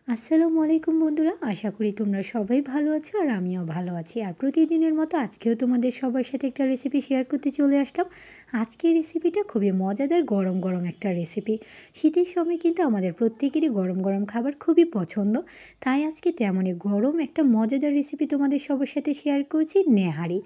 আসসালামু আলাইকুম বন্ধুরা, আশা করি তোমরা সবাই ভালো আছো আর আমিও ভালো আছি। আর প্রতিদিনের মতো আজকেও তোমাদের সবার সাথে একটা রেসিপি শেয়ার করতে চলে আসলাম। আজকের রেসিপিটা খুবই মজাদার, গরম গরম একটা রেসিপি। শীতের সময় কিন্তু আমাদের প্রত্যেকেরই গরম গরম খাবার খুবই পছন্দ। তাই আজকে তেমনই গরম একটা মজাদার রেসিপি তোমাদের সবার সাথে শেয়ার করছি, নেহারি।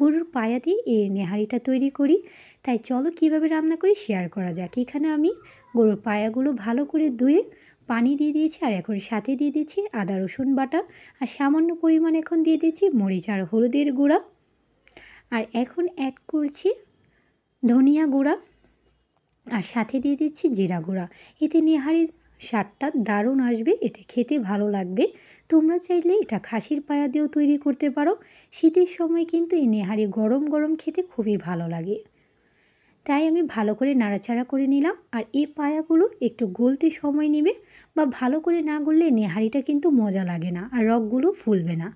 গরুর পায়া দিয়ে এই নেহারিটা তৈরি করি। তাই চলো কীভাবে রান্না করি শেয়ার করা যাক। এখানে আমি গরুর পায়াগুলো ভালো করে ধুয়ে পানি দিয়ে দিয়েছি, আর এখন সাথে দিয়ে দিচ্ছি আদা রসুন বাটা, আর সামান্য পরিমাণ এখন দিয়ে দিচ্ছি মরিচ আর হলুদের গুঁড়া, আর এখন অ্যাড করছি ধনিয়া গুঁড়া, আর সাথে দিয়ে দিচ্ছি জিরা গুঁড়া। এতে নেহারির স্বাদটা দারুণ আসবে, এতে খেতে ভালো লাগবে। তোমরা চাইলে এটা খাসির পায়া দিয়েও তৈরি করতে পারো। শীতের সময় কিন্তু এই নেহারি গরম গরম খেতে খুবই ভালো লাগে। তাই আমি ভালো করে নাড়াচাড়া করে নিলাম। আর এই পায়াগুলো একটু গলতে সময় নেবে, বা ভালো করে না গললে নেহারিটা কিন্তু মজা লাগে না, আর রগগুলো ফুলবে না।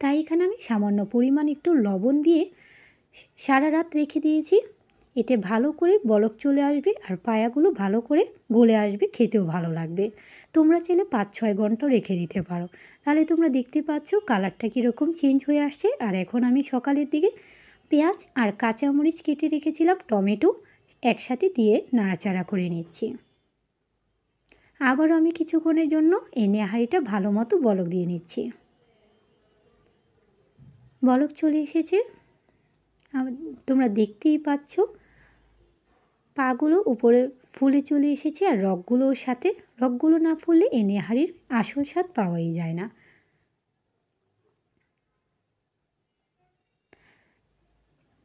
তাই এখানে আমি সামান্য পরিমাণ একটু লবণ দিয়ে সারা রাত রেখে দিয়েছি। এতে ভালো করে বলক চলে আসবে, আর পায়াগুলো ভালো করে গলে আসবে, খেতেও ভালো লাগবে। তোমরা চাইলে 5-6 ঘন্টাও রেখে দিতে পারো। তাহলে তোমরা দেখতে পাচ্ছ কালারটা কীরকম চেঞ্জ হয়ে আসছে। আর এখন আমি সকালের দিকে পেঁয়াজ আর কাঁচামরিচ কেটে রেখেছিলাম, টমেটো একসাথে দিয়ে নাড়াচাড়া করে নিচ্ছি। আবারও আমি কিছুক্ষণের জন্য এই নেহারিটা ভালো মতো বলক দিয়ে নিচ্ছি। বলক চলে এসেছে, তোমরা দেখতেই পাচ্ছ পাগুলো উপরে ফুলে চলে এসেছে, আর রগগুলোর সাথে, রগগুলো না ফুললে এই নেহারির আসল স্বাদ পাওয়াই যায় না।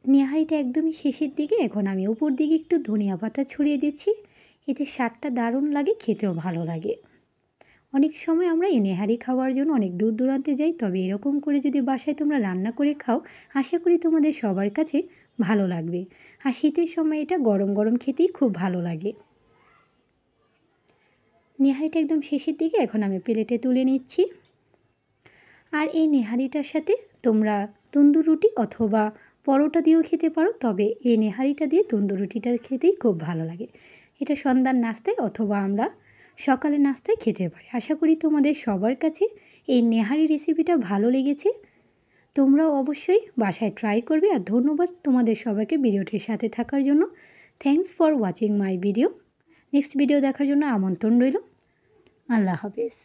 নেহারিটা একদমই শেষের দিকে, এখন আমি উপর দিকে একটু ধনিয়া পাতা ছড়িয়ে দিচ্ছি। এতে স্বাদটা দারুণ লাগে, খেতেও ভালো লাগে। অনেক সময় আমরা এই নেহারি খাওয়ার জন্য অনেক দূর দূরান্তে যাই, তবে এরকম করে যদি বাসায় তোমরা রান্না করে খাও, আশা করি তোমাদের সবার কাছে ভালো লাগবে। আর শীতের সময় এটা গরম গরম খেতেই খুব ভালো লাগে। নেহারিটা একদম শেষের দিকে, এখন আমি প্লেটে তুলে নিচ্ছি। আর এই নেহারিটার সাথে তোমরা তন্দুর রুটি অথবা পরোটা দিয়েও খেতে পারো, তবে এই নেহারিটা দিয়ে তন্দুর রুটিটা খেতেই খুব ভালো লাগে। এটা সন্ধ্যার নাস্তায় অথবা আমরা সকালে নাস্তায় খেতে পারি। আশা করি তোমাদের সবার কাছে এই নেহারি রেসিপিটা ভালো লেগেছে। তোমরাও অবশ্যই বাসায় ট্রাই করবে। আর ধন্যবাদ তোমাদের সবাইকে ভিডিওটির সাথে থাকার জন্য। Thanks for watching my video. Next video দেখার জন্য আমন্ত্রণ রইল। আল্লাহ হাফেজ।